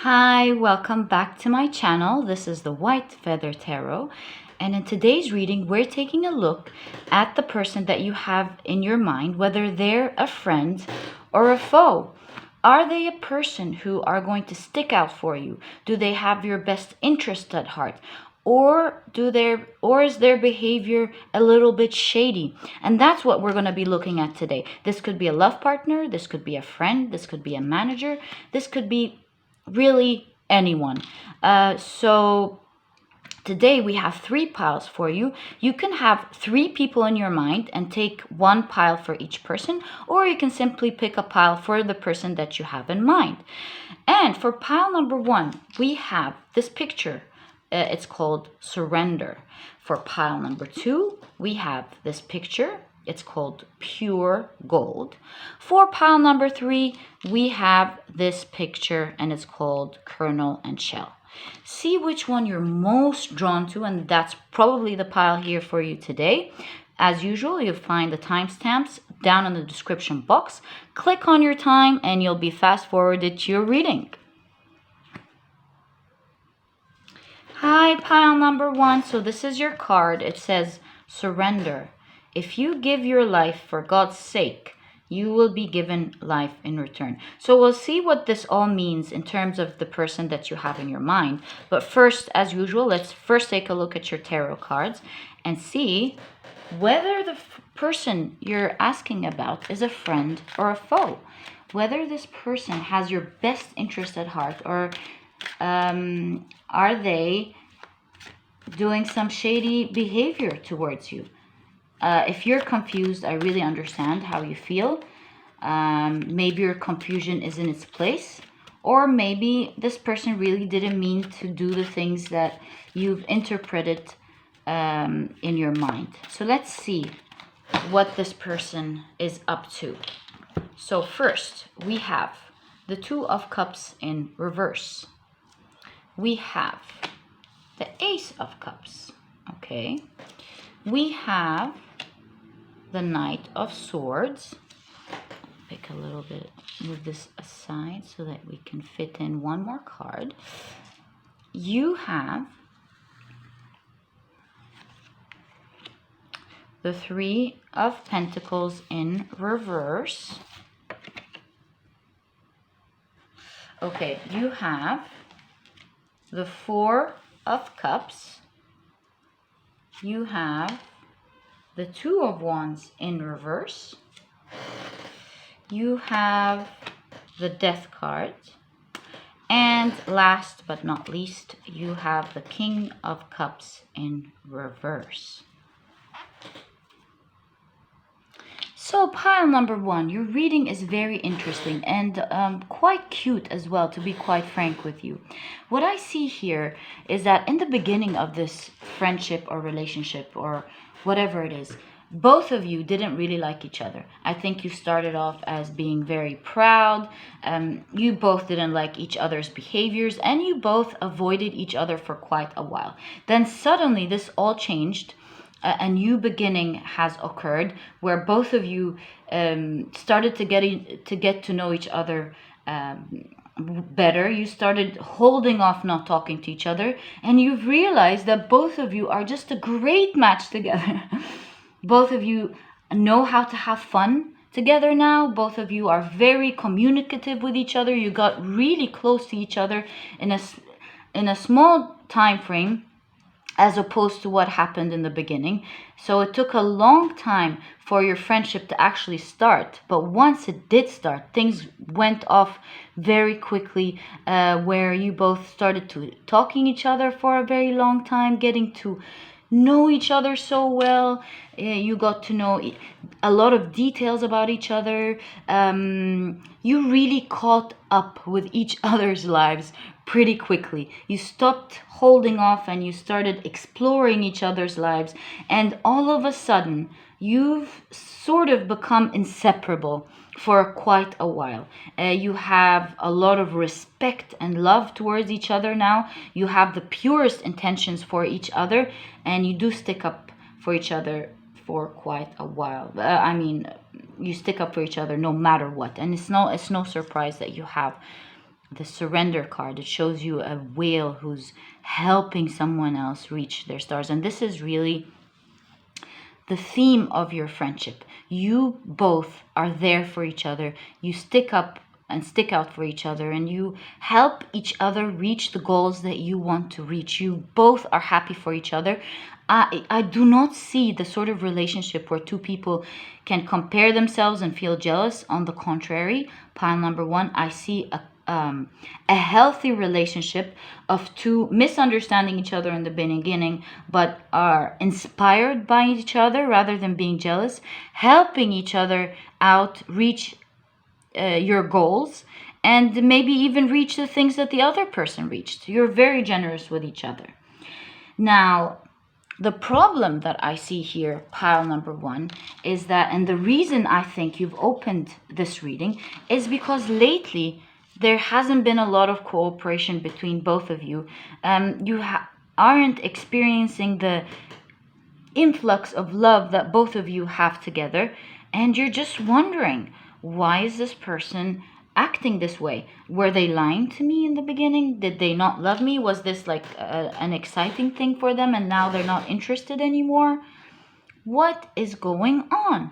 Hi, welcome back to my channel. This is the White Feather Tarot, and in today's reading we're taking a look at the person that you have in your mind, whether they're a friend or a foe. Are they a person who are going to stick out for you? Do they have your best interest at heart? Or is their behavior a little bit shady? And that's what we're going to be looking at today. This could be a love partner, this could be a friend, this could be a manager, this could be really anyone. So today we have 3 piles for you. You can have 3 people in your mind and take 1 pile for each person, or you can simply pick a pile for the person that you have in mind. And for pile number 1, we have this picture. It's called Surrender. For pile number 2, we have this picture. It's called Pure Gold. For pile number 3, we have this picture and it's called Kernel and Shell. See which one you're most drawn to, and that's probably the pile here for you today. As usual, you'll find the timestamps down in the description box. Click on your time and you'll be fast forwarded to your reading. Hi, pile number 1. So this is your card. It says Surrender. If you give your life for God's sake, you will be given life in return. So we'll see what this all means in terms of the person that you have in your mind. But first, as usual, let's first take a look at your tarot cards and see whether the person you're asking about is a friend or a foe. Whether this person has your best interest at heart, or are they doing some shady behavior towards you? If you're confused, I really understand how you feel. Maybe your confusion is in its place, or maybe this person really didn't mean to do the things that you've interpreted in your mind. So let's see what this person is up to. So first, we have the 2 of Cups in reverse. We have the Ace of Cups. Okay. We have the Knight of Swords. Pick a little bit, move this aside so that we can fit in one more card. You have the 3 of Pentacles in reverse. Okay, you have the 4 of Cups. You have the 2 of Wands in reverse. You have the Death card. And last but not least, you have the King of Cups in reverse. So pile number 1, your reading is very interesting and quite cute as well, to be quite frank with you. What I see here is that in the beginning of this friendship or relationship or whatever it is, both of you didn't really like each other. I think you started off as being very proud. You both didn't like each other's behaviors, and you both avoided each other for quite a while. Then suddenly this all changed. A new beginning has occurred where both of you started to get to know each other better. You started holding off not talking to each other, and you've realized that both of you are just a great match together. Both of you know how to have fun together now. Both of you are very communicative with each other. You got really close to each other in a small time frame, as opposed to what happened in the beginning. So it took a long time for your friendship to actually start. But once it did start, things went off very quickly, where you both started to talking each other for a very long time, getting to know each other so well. You got to know a lot of details about each other. You really caught up with each other's lives pretty quickly. You stopped holding off and you started exploring each other's lives, and all of a sudden you've sort of become inseparable for quite a while. You have a lot of respect and love towards each other now. You have the purest intentions for each other, and you do stick up for each other for quite a while. You stick up for each other no matter what, and it's no surprise that you have the surrender card. It shows you a whale who's helping someone else reach their stars. And this is really the theme of your friendship. You both are there for each other. You stick up and stick out for each other, and you help each other reach the goals that you want to reach. You both are happy for each other. I do not see the sort of relationship where two people can compare themselves and feel jealous. On the contrary, pile number one, I see a healthy relationship of two misunderstanding each other in the beginning, but are inspired by each other rather than being jealous, helping each other out, reach your goals, and maybe even reach the things that the other person reached. You're very generous with each other. Now, the problem that I see here, pile number one, is that, and the reason I think you've opened this reading is because lately there hasn't been a lot of cooperation between both of you. You aren't experiencing the influx of love that both of you have together, and you're just wondering, why is this person acting this way? Were they lying to me in the beginning? Did they not love me? Was this like an exciting thing for them and now they're not interested anymore? What is going on?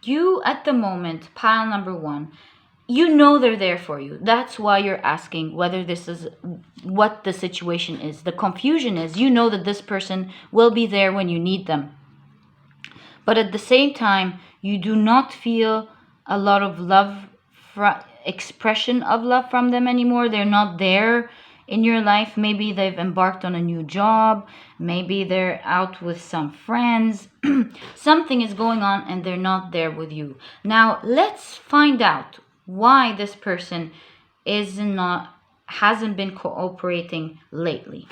You, at the moment, pile number one, you know they're there for you. That's why you're asking whether this is what the situation is. The confusion is, you know that this person will be there when you need them. But at the same time, you do not feel a lot of love, expression of love from them anymore. They're not there in your life. Maybe they've embarked on a new job. Maybe they're out with some friends. Something is going on and they're not there with you. Now, let's find out why this person hasn't been cooperating lately.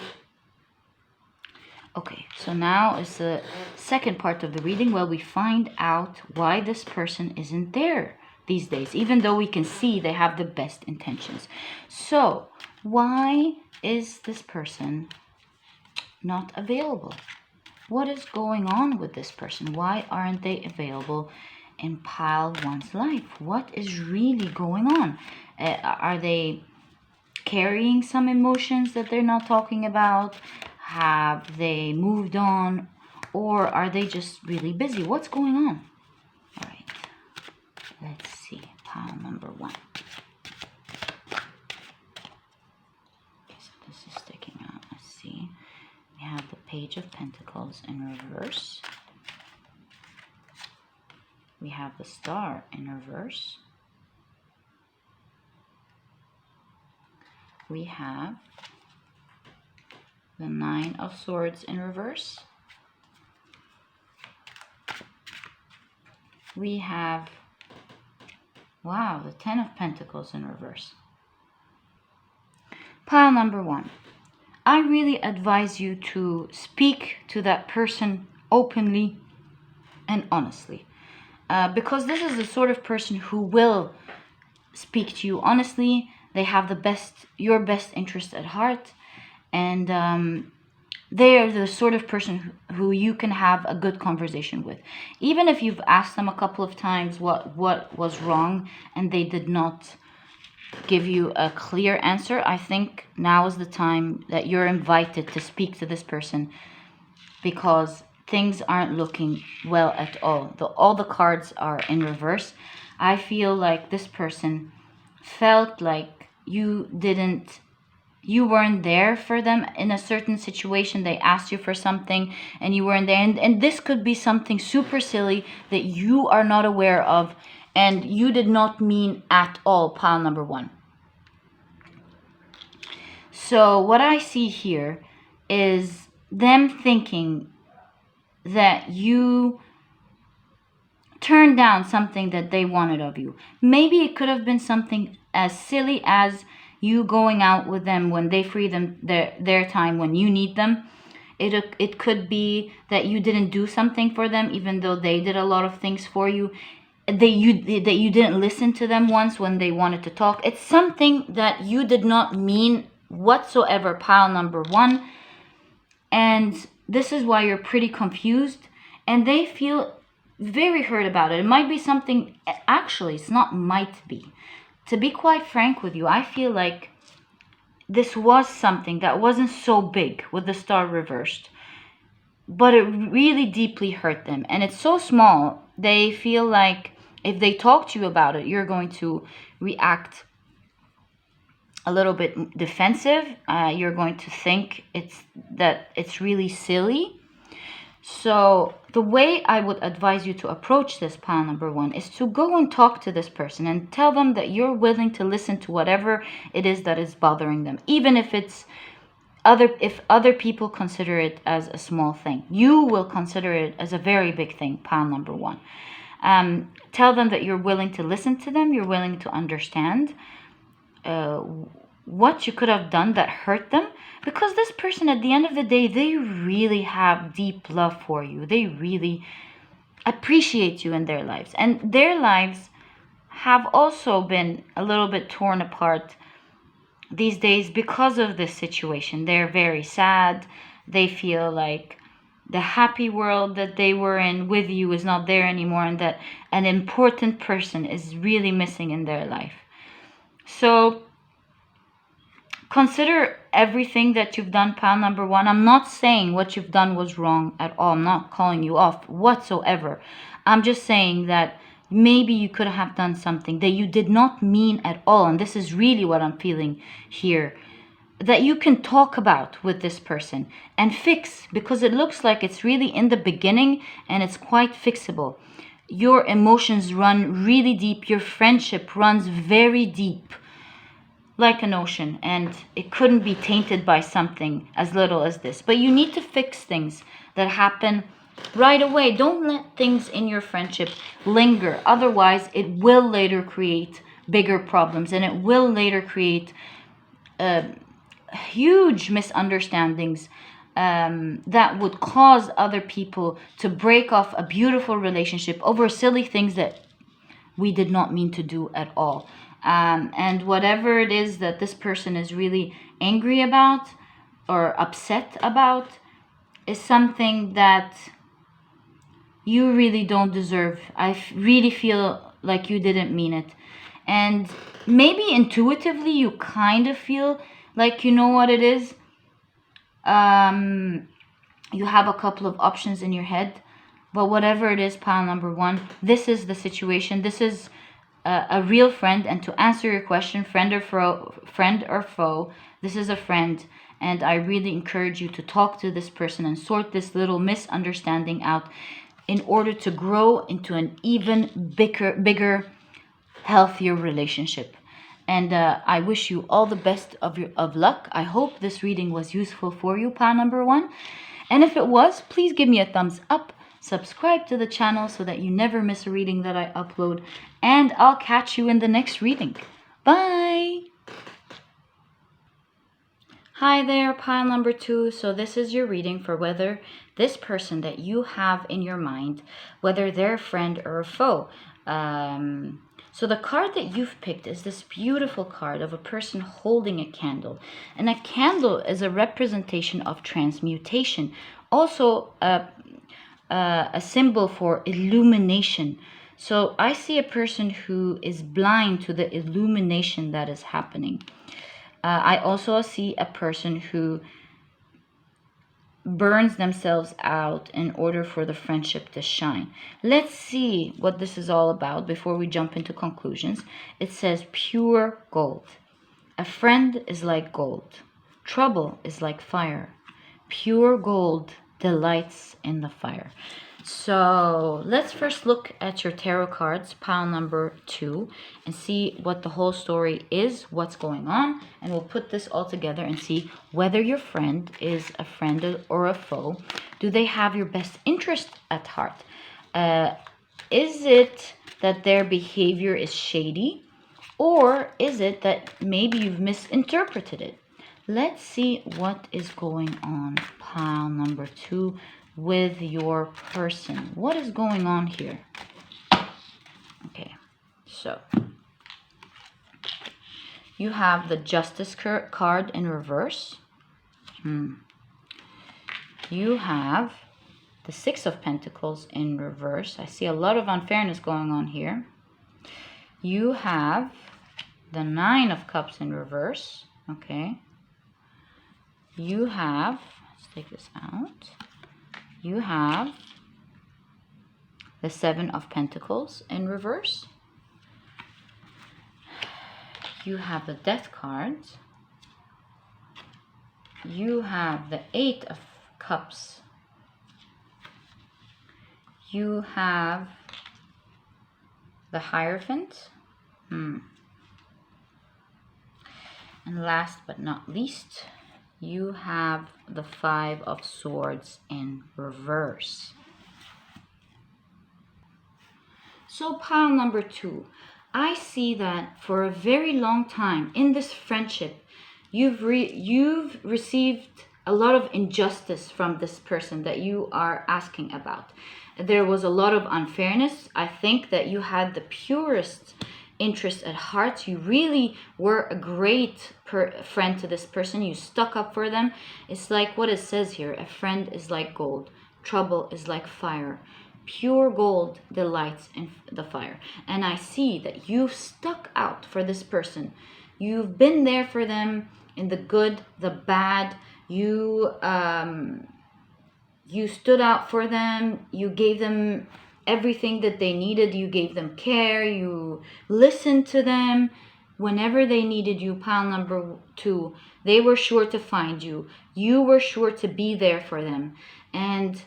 Okay, so now is the second part of the reading where we find out why this person isn't there these days, even though we can see they have the best intentions. So, why is this person not available? What is going on with this person? Why aren't they available in pile one's life? What is really going on? Are they carrying some emotions that they're not talking about? Have they moved on? Or are they just really busy? What's going on? All right, let's see. Pile number one. Okay, so this is sticking out. Let's see. We have the Page of Pentacles in reverse. We have the Star in reverse. We have the Nine of Swords in reverse. We have, wow, the Ten of Pentacles in reverse. Pile number one. I really advise you to speak to that person openly and honestly. Because this is the sort of person who will speak to you honestly. They have your best interest at heart. And they are the sort of person who you can have a good conversation with. Even if you've asked them a couple of times what was wrong and they did not give you a clear answer, I think now is the time that you're invited to speak to this person, because things aren't looking well at all. All the cards are in reverse. I feel like this person felt like you weren't there for them in a certain situation. They asked you for something and you weren't there. And this could be something super silly that you are not aware of and you did not mean at all, pile number one. So what I see here is them thinking that you turned down something that they wanted of you. Maybe it could have been something as silly as you going out with them when they free them their time when you need them. It could be that you didn't do something for them even though they did a lot of things for you. That you didn't listen to them once when they wanted to talk. It's something that you did not mean whatsoever, pile number one. And this is why you're pretty confused. And they feel very hurt about it. It might be something, actually, it's not might be. to be quite frank with you, I feel like this was something that wasn't so big with the star reversed, but it really deeply hurt them. And it's so small, they feel like if they talk to you about it, you're going to react a little bit defensive. You're going to think it's really silly. So the way I would advise you to approach this, pile number one, is to go and talk to this person and tell them that you're willing to listen to whatever it is that is bothering them, even if other people consider it as a small thing. You will consider it as a very big thing, pile number one. Tell them that you're willing to listen to them, you're willing to understand what you could have done that hurt them, because this person, at the end of the day, they really have deep love for you. They really appreciate you in their lives, and their lives have also been a little bit torn apart these days because of this situation. They're very sad. They feel like the happy world that they were in with you is not there anymore, and that an important person is really missing in their life. So consider everything that you've done, pile number one. I'm not saying what you've done was wrong at all. I'm not calling you off whatsoever. I'm just saying that maybe you could have done something that you did not mean at all. And this is really what I'm feeling here, that you can talk about with this person and fix, because it looks like it's really in the beginning and it's quite fixable. Your emotions run really deep. Your friendship runs very deep, like an ocean, and it couldn't be tainted by something as little as this. But you need to fix things that happen right away. Don't let things in your friendship linger. Otherwise, it will later create bigger problems, and it will later create huge misunderstandings that would cause other people to break off a beautiful relationship over silly things that we did not mean to do at all. And whatever it is that this person is really angry about or upset about is something that you really don't deserve. Really feel like you didn't mean it. And maybe intuitively you kind of feel like you know what it is. You have a couple of options in your head. But whatever it is, pile number one, this is the situation. This is a real friend. And to answer your question, friend or foe, this is a friend. And I really encourage you to talk to this person and sort this little misunderstanding out in order to grow into an even bigger, healthier relationship. And I wish you all the best of luck. I hope this reading was useful for you, pile number one. And if it was, please give me a thumbs up. Subscribe to the channel so that you never miss a reading that I upload. And I'll catch you in the next reading. Bye! Hi there, pile number two. So this is your reading for whether this person that you have in your mind, whether they're a friend or a foe. So the card that you've picked is this beautiful card of a person holding a candle. And a candle is a representation of transmutation. Also a symbol for illumination. So I see a person who is blind to the illumination that is happening. I also see a person who burns themselves out in order for the friendship to shine. Let's see what this is all about before we jump into conclusions. It says pure gold. A friend is like gold. Trouble is like fire. Pure gold delights in the fire. So let's first look at your tarot cards, pile number two, and see what the whole story is, what's going on. And we'll put this all together and see whether your friend is a friend or a foe. Do they have your best interest at heart? Is it that their behavior is shady? Or is it that maybe you've misinterpreted it? Let's see what is going on, pile number two, with your person. What is going on here? Okay, so you have the Justice card in reverse. You have the Six of Pentacles in reverse. I see a lot of unfairness going on here. You have the Nine of Cups in reverse. Okay. You have, let's take this out. You have the Seven of Pentacles in reverse. You have the Death cards. You have the Eight of Cups. You have the Hierophant. And last but not least, you have the Five of Swords in reverse. So pile number 2, I see that for a very long time in this friendship, you've received a lot of injustice from this person that you are asking about. There was a lot of unfairness. I think that you had the purest interest at heart. You really were a great friend to this person. You stuck up for them. It's like what it says here: a friend is like gold, trouble is like fire. Pure gold delights in the fire. And I see that you've stuck out for this person. You've been there for them in the good, the bad. You stood out for them. You gave them everything that they needed. You gave them care. You listened to them. Whenever they needed you, pile number 2, they were sure to find you. You were sure to be there for them. And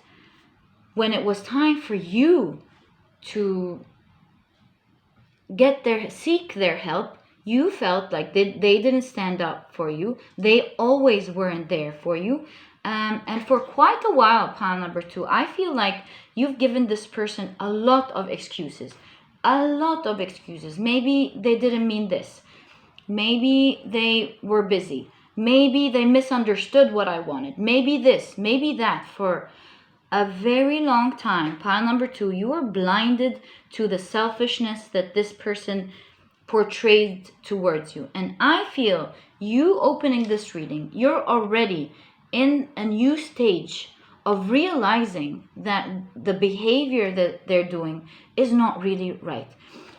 when it was time for you to seek their help, you felt like they didn't stand up for you. They always weren't there for you. And for quite a while, pile number 2, I feel like you've given this person a lot of excuses. A lot of excuses. Maybe they didn't mean this. Maybe they were busy. Maybe they misunderstood what I wanted. Maybe this, maybe that. For a very long time, pile number 2, you were blinded to the selfishness that this person portrayed towards you. And I feel you opening this reading, you're already in a new stage of realizing that the behavior that they're doing is not really right.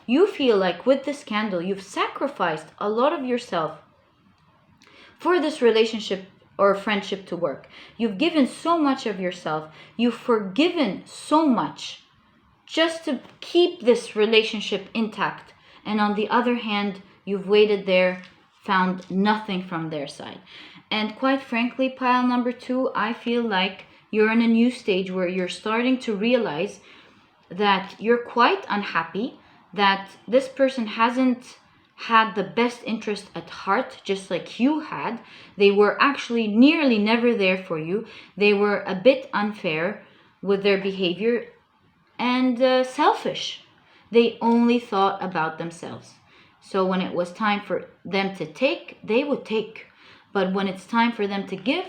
You feel like with this candle, you've sacrificed a lot of yourself for this relationship or friendship to work. You've given so much of yourself. You've forgiven so much just to keep this relationship intact. And on the other hand, you've waited there, found nothing from their side. And quite frankly, pile number 2, I feel like you're in a new stage where you're starting to realize that you're quite unhappy, that this person hasn't had the best interest at heart, just like you had. They were actually nearly never there for you. They were a bit unfair with their behavior and selfish. They only thought about themselves. So when it was time for them to take, they would take. But when it's time for them to give,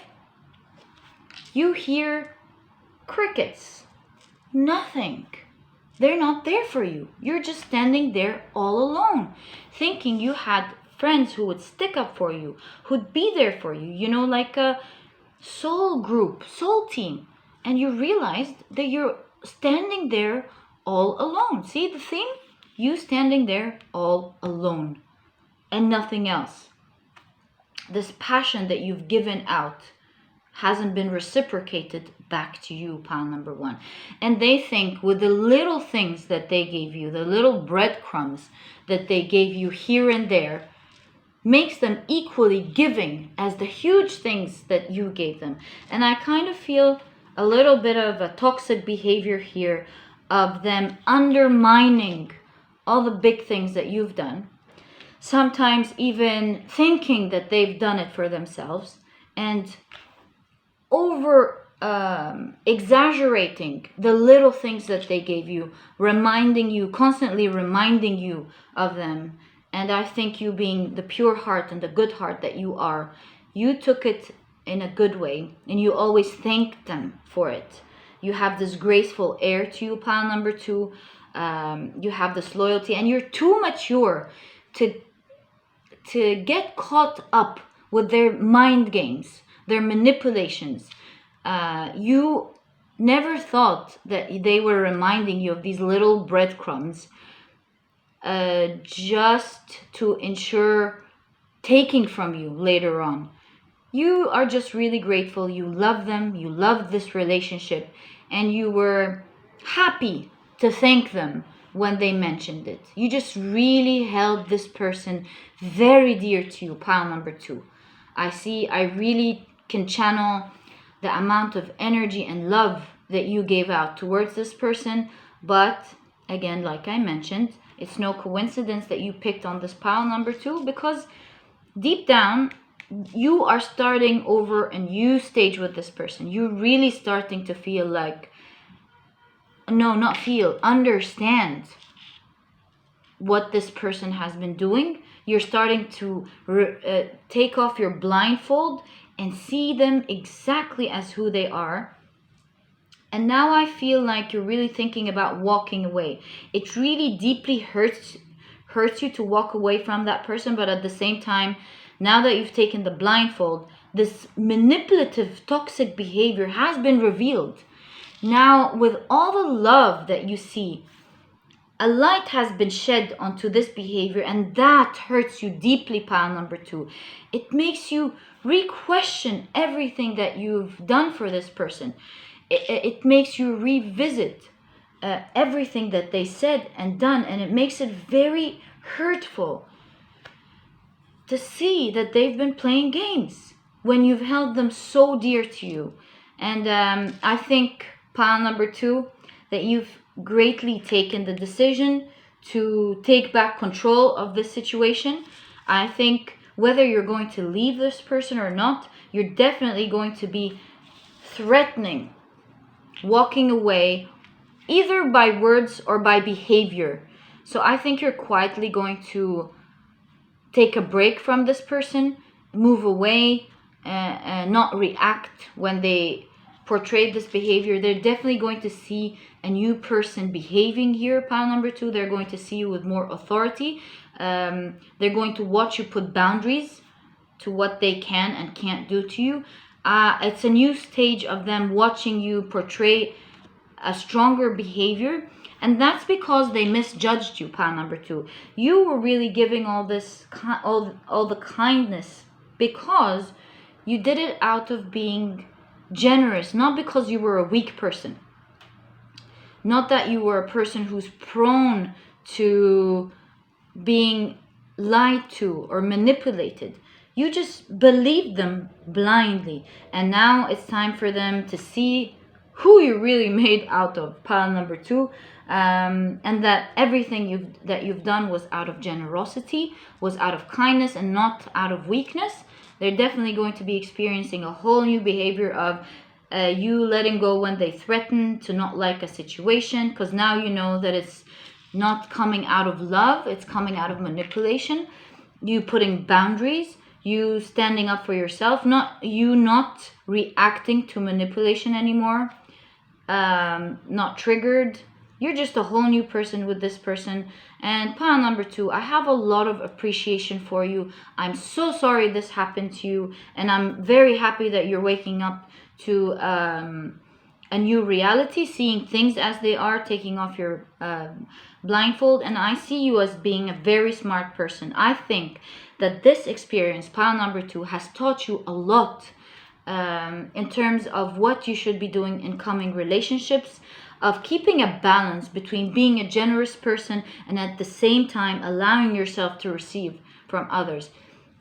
you hear crickets. Nothing. They're not there for you. You're just standing there all alone, thinking you had friends who would stick up for you, who'd be there for you, like a soul group, soul team. And you realized that you're standing there all alone. See the thing? You standing there all alone and nothing else. This passion that you've given out hasn't been reciprocated back to you, pile number 1. And they think with the little things that they gave you, the little breadcrumbs that they gave you here and there, makes them equally giving as the huge things that you gave them. And I kind of feel a little bit of a toxic behavior here of them undermining all the big things that you've done. Sometimes even thinking that they've done it for themselves and over exaggerating the little things that they gave you, constantly reminding you of them. And I think you, being the pure heart and the good heart that you are, you took it in a good way and you always thanked them for it. You have this graceful air to you, pile number 2. You have this loyalty, and you're too mature to get caught up with their mind games, their manipulations. You never thought that they were reminding you of these little breadcrumbs just to ensure taking from you later on. You are just really grateful. You love them. You love this relationship. And you were happy to thank them when they mentioned it. You just really held this person very dear to you, pile number 2. I really can channel the amount of energy and love that you gave out towards this person. But again, like I mentioned, it's no coincidence that you picked on this pile number 2, because deep down, you are starting over a new stage with this person. You're really starting to feel like, no, not feel, understand what this person has been doing. You're starting to take off your blindfold and see them exactly as who they are. And now I feel like you're really thinking about walking away. It really deeply hurts you to walk away from that person, but at the same time, now that you've taken the blindfold, this manipulative, toxic behavior has been revealed. Now, with all the love that you see, a light has been shed onto this behavior, and that hurts you deeply, pile number 2. It makes you re-question everything that you've done for this person. It makes you revisit everything that they said and done, and it makes it very hurtful to see that they've been playing games when you've held them so dear to you. And I think, pile number 2, that you've greatly taken the decision to take back control of this situation. I think whether you're going to leave this person or not, you're definitely going to be threatening walking away, either by words or by behavior. So I think you're quietly going to take a break from this person, move away, and not react when they portray this behavior. They're definitely going to see a new person behaving here, pile number 2. They're going to see you with more authority. They're going to watch you put boundaries to what they can and can't do to you. It's a new stage of them watching you portray a stronger behavior, and that's because they misjudged you, pile number 2. You were really giving all this all the kindness because you did it out of being generous, not because you were a weak person, not that you were a person who's prone to being lied to or manipulated. You just believed them blindly, and now it's time for them to see who you really made out of, pile number 2, and that everything that you've done was out of generosity, was out of kindness, and not out of weakness. They're definitely going to be experiencing a whole new behavior of you letting go when they threaten to not like a situation, because now you know that it's not coming out of love, it's coming out of manipulation. You putting boundaries, you standing up for yourself, not reacting to manipulation anymore, not triggered. You're just a whole new person with this person. And pile number 2, I have a lot of appreciation for you. I'm so sorry this happened to you, and I'm very happy that you're waking up to a new reality, seeing things as they are, taking off your blindfold. And I see you as being a very smart person. I think that this experience, pile number 2, has taught you a lot in terms of what you should be doing in coming relationships, of keeping a balance between being a generous person and at the same time allowing yourself to receive from others,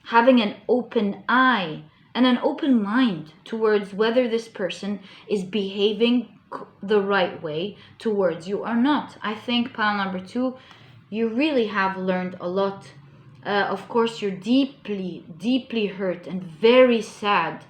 having an open eye and an open mind towards whether this person is behaving the right way towards you or not. I think, pile number 2, you really have learned a lot. Of course, you're deeply, deeply hurt and very sad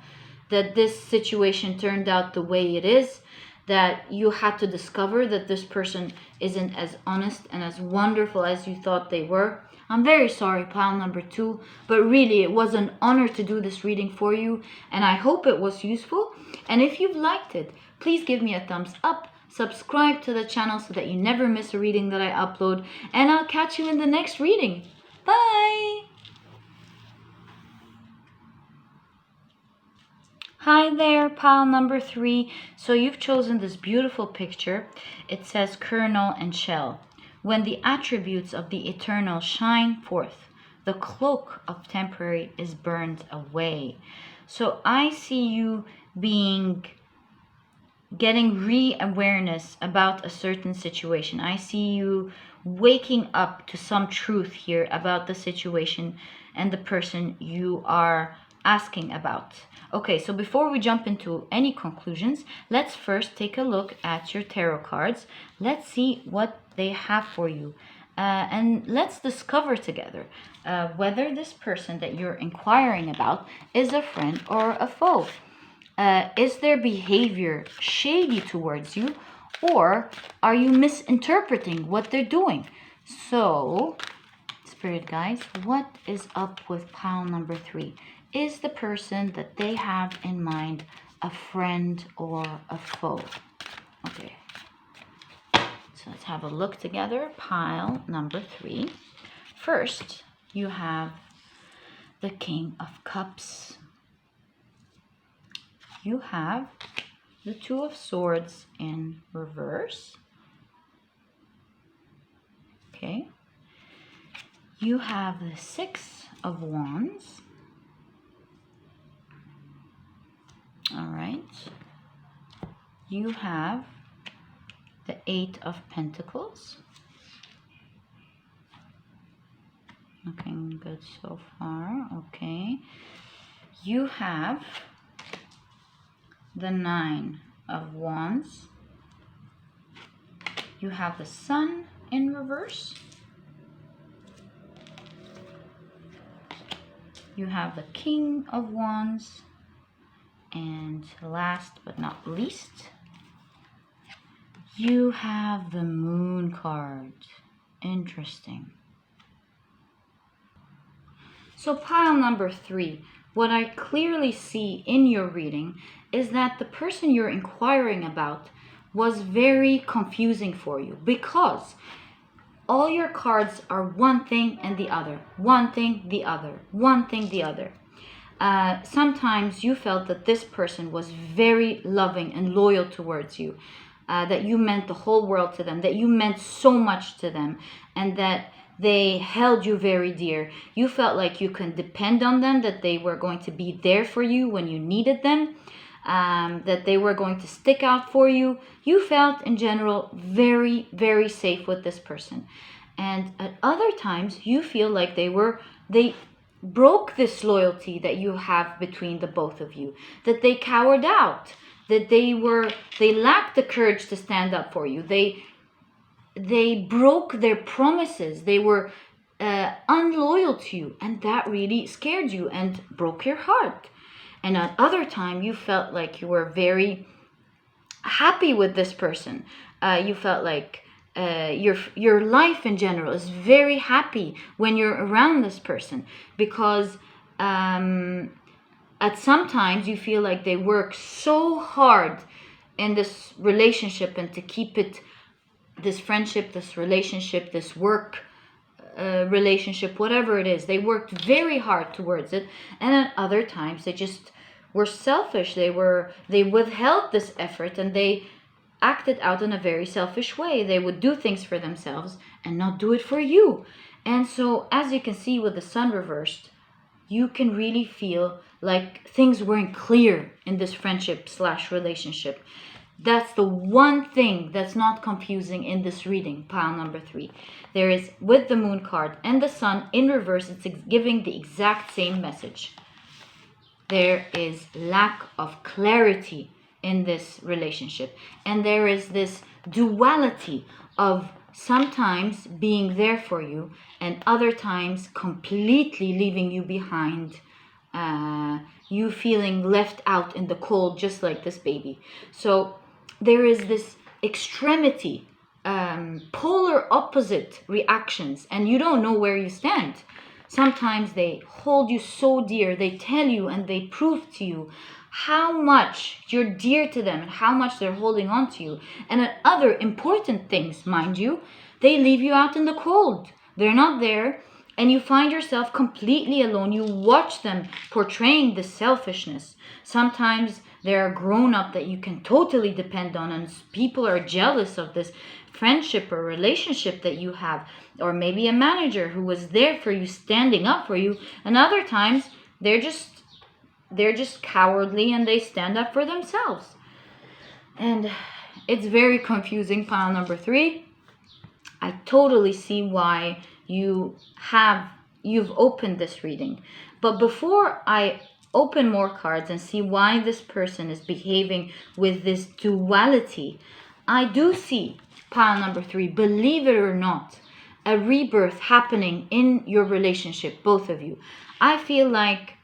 that this situation turned out the way it is, that you had to discover that this person isn't as honest and as wonderful as you thought they were. I'm very sorry, pile number 2, but really it was an honor to do this reading for you, and I hope it was useful. And if you've liked it, please give me a thumbs up, subscribe to the channel so that you never miss a reading that I upload, and I'll catch you in the next reading. Bye! Hi there, pile number 3. So you've chosen this beautiful picture. It says kernel and shell. when the attributes of the eternal shine forth, the cloak of temporary is burned away. So I see you getting re-awareness about a certain situation. I see you waking up to some truth here about the situation and the person you are asking about. Okay, so before we jump into any conclusions, let's first take a look at your tarot cards. Let's see what they have for you. And let's discover together whether this person that you're inquiring about is a friend or a foe. Is their behavior shady towards you, or are you misinterpreting what they're doing? So, Spirit guides, what is up with pile number 3? Is the person that they have in mind a friend or a foe? Okay. So let's have a look together. Pile number 3. First, you have the King of Cups. You have the Two of Swords in reverse. Okay. You have the Six of Wands. All right. You have the Eight of Pentacles. Looking good so far. Okay. You have the Nine of Wands. You have the Sun in reverse. You have the King of Wands. And last but not least, you have the Moon card. Interesting. So pile number 3, what I clearly see in your reading is that the person you're inquiring about was very confusing for you, because all your cards are one thing and the other, one thing, the other, one thing, the other. Sometimes you felt that this person was very loving and loyal towards you, that you meant the whole world to them, that you meant so much to them, and that they held you very dear. You felt like you can depend on them, that they were going to be there for you when you needed them, that they were going to stick out for you. You felt in general very, very safe with this person. And at other times you feel like they broke this loyalty that you have between the both of you, that they cowered out, that they lacked the courage to stand up for you. They broke their promises. They were unloyal to you, and that really scared you and broke your heart. And at other time, you felt like you were very happy with this person. You felt like your life in general is very happy when you're around this person, because at some times you feel like they work so hard in this relationship and to keep it, this friendship, this relationship, this work relationship, whatever it is, they worked very hard towards it. And at other times they just were selfish. They withheld this effort, and they acted out in a very selfish way. They would do things for themselves and not do it for you. And so, as you can see with the Sun reversed, you can really feel like things weren't clear in this friendship / relationship. That's the one thing that's not confusing in this reading, pile number 3. There is, with the Moon card and the Sun in reverse, it's giving the exact same message. There is lack of clarity in this relationship. And there is this duality of sometimes being there for you and other times completely leaving you behind. You feeling left out in the cold, just like this baby. So there is this extremity, polar opposite reactions, and you don't know where you stand. Sometimes they hold you so dear, they tell you and they prove to you how much you're dear to them and how much they're holding on to you. And at other important things, mind you, they leave you out in the cold. They're not there, and you find yourself completely alone. You watch them portraying the selfishness. Sometimes they're a grown-up that you can totally depend on, and people are jealous of this friendship or relationship that you have, or maybe a manager who was there for you, standing up for you, and other times they're just cowardly and they stand up for themselves. And it's very confusing, pile number 3. I totally see why you've opened this reading. But before I open more cards and see why this person is behaving with this duality, I do see, pile number 3, believe it or not, a rebirth happening in your relationship, both of you. I feel like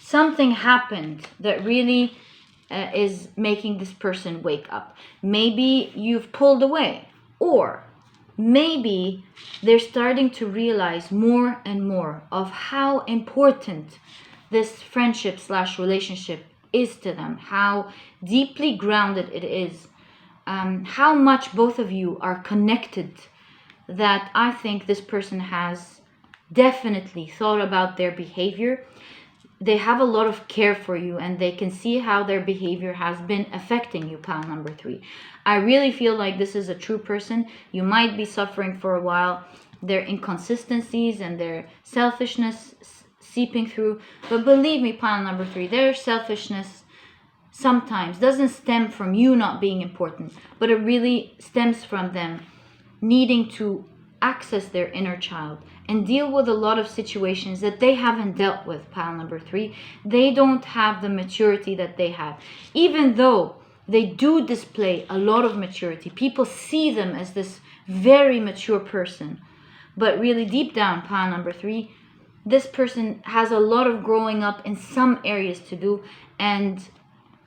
something happened that really is making this person wake up. Maybe you've pulled away, or maybe they're starting to realize more and more of how important this friendship / relationship is to them, how deeply grounded it is, how much both of you are connected, that I think this person has definitely thought about their behavior. They have a lot of care for you, and they can see how their behavior has been affecting you, pile number 3. I really feel like this is a true person. You might be suffering for a while, their inconsistencies and their selfishness seeping through. But believe me, pile number 3, their selfishness sometimes doesn't stem from you not being important, but it really stems from them needing to access their inner child and deal with a lot of situations that they haven't dealt with, pile number 3. They don't have the maturity that they have. Even though they do display a lot of maturity, people see them as this very mature person. But really deep down, pile number 3, this person has a lot of growing up in some areas to do. And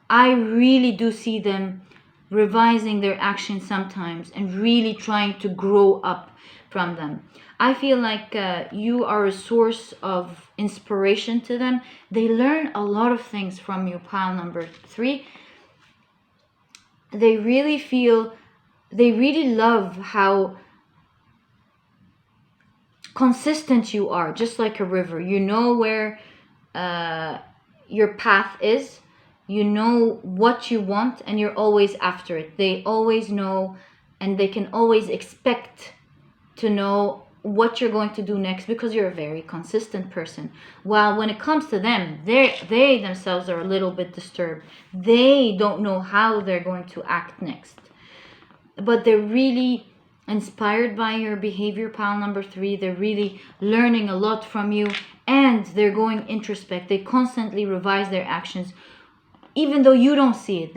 I really do see them revising their actions sometimes and really trying to grow up from them. I feel like you are a source of inspiration to them. They learn a lot of things from you, pile number 3. They really love how consistent you are, just like a river. You know where your path is. You know what you want, and you're always after it. They always know, and they can always expect to know what you're going to do next, because you're a very consistent person. While when it comes to them, they themselves are a little bit disturbed. They don't know how they're going to act next. But they're really inspired by your behavior, pile number 3. They're really learning a lot from you, and they're going introspect. They constantly revise their actions, even though you don't see it.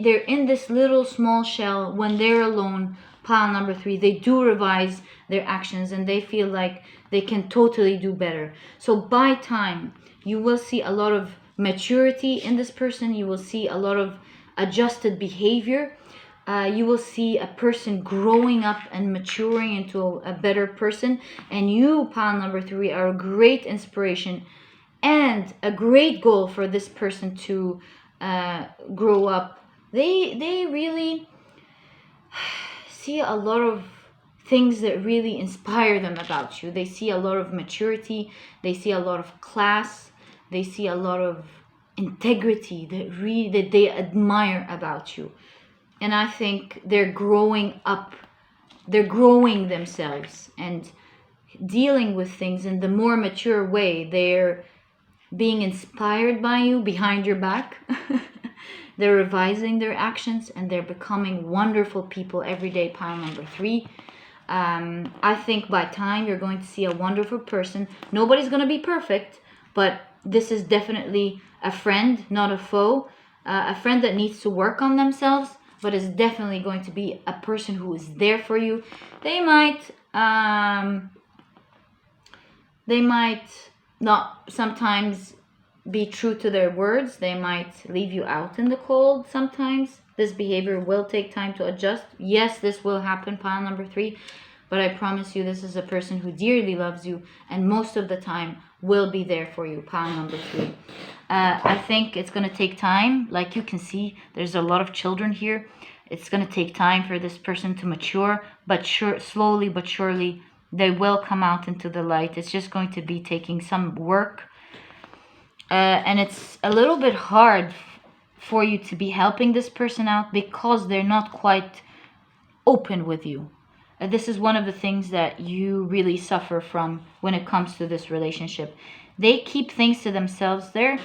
They're in this little small shell. When they're alone, pile number 3, they do revise their actions, and they feel like they can totally do better. So by time, you will see a lot of maturity in this person. You will see a lot of adjusted behavior. You will see a person growing up and maturing into a better person. And you, pile number 3, are a great inspiration and a great goal for this person to grow up. They really see a lot of things that really inspire them about you. They see a lot of maturity. They see a lot of class. They see a lot of integrity that they admire about you. And I think they're growing up. They're growing themselves and dealing with things in the more mature way. They're being inspired by you behind your back. They're revising their actions, and they're becoming wonderful people every day, pile number 3. I think by time you're going to see a wonderful person. Nobody's going to be perfect, but this is definitely a friend, not a foe. A friend that needs to work on themselves, but is definitely going to be a person who is there for you. They might not sometimes be true to their words. They might leave you out in the cold sometimes. This behavior will take time to adjust. Yes, this will happen, pile number 3. But I promise you, this is a person who dearly loves you, and most of the time will be there for you, pile number 3. I think it's going to take time. Like you can see, there's a lot of children here. It's going to take time for this person to mature, but slowly but surely they will come out into the light. It's just going to be taking some work. And it's a little bit hard for you to be helping this person out, because they're not quite open with you. This is one of the things that you really suffer from when it comes to this relationship. They keep things to themselves. They're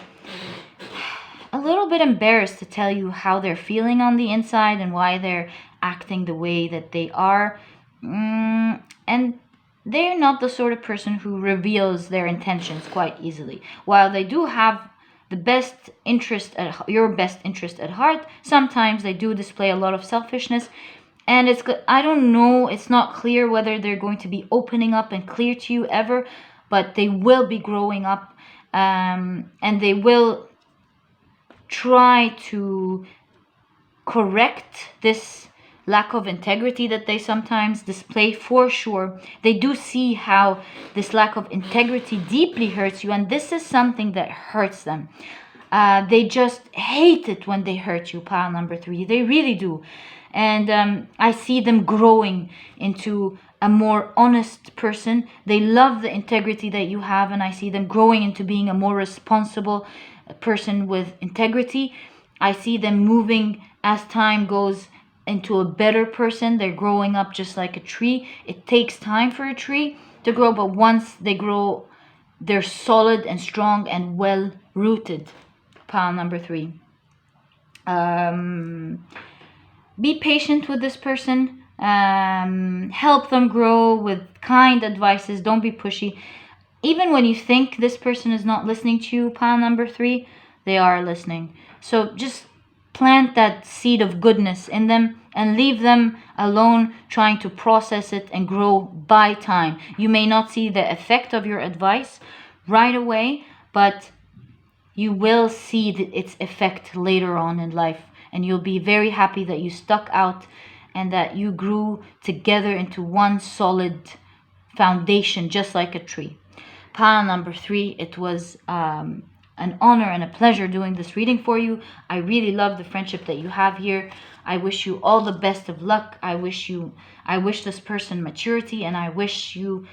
a little bit embarrassed to tell you how they're feeling on the inside and why they're acting the way that they are. And they're not the sort of person who reveals their intentions quite easily. While they do have the best interest at your best interest at heart, sometimes they do display a lot of selfishness. And I don't know, it's not clear whether they're going to be opening up and clear to you ever, but they will be growing up, and they will try to correct this lack of integrity that they sometimes display. For sure, they do see how this lack of integrity deeply hurts you, and this is something that hurts them. They just hate it when they hurt you, pile number 3. They really do. And I see them growing into a more honest person. They love the integrity that you have, and I see them growing into being a more responsible person with integrity. I see them moving as time goes into a better person. They're growing up just like a tree. It takes time for a tree to grow, but once they grow, they're solid and strong and well rooted. Pile number 3. Be patient with this person. Help them grow with kind advices. Don't be pushy. Even when you think this person is not listening to you, pile number 3, they are listening. So just plant that seed of goodness in them and leave them alone, trying to process it and grow by time. You may not see the effect of your advice right away, but you will see its effect later on in life. And you'll be very happy that you stuck out and that you grew together into one solid foundation, just like a tree. Pile number 3, it was an honor and a pleasure doing this reading for you. I really love the friendship that you have here. I wish you all the best of luck. I wish this person maturity, and I wish you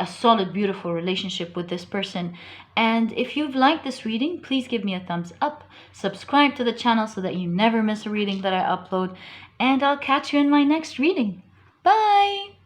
a solid, beautiful relationship with this person. And if you've liked this reading, please give me a thumbs up. Subscribe to the channel so that you never miss a reading that I upload. And I'll catch you in my next reading. Bye!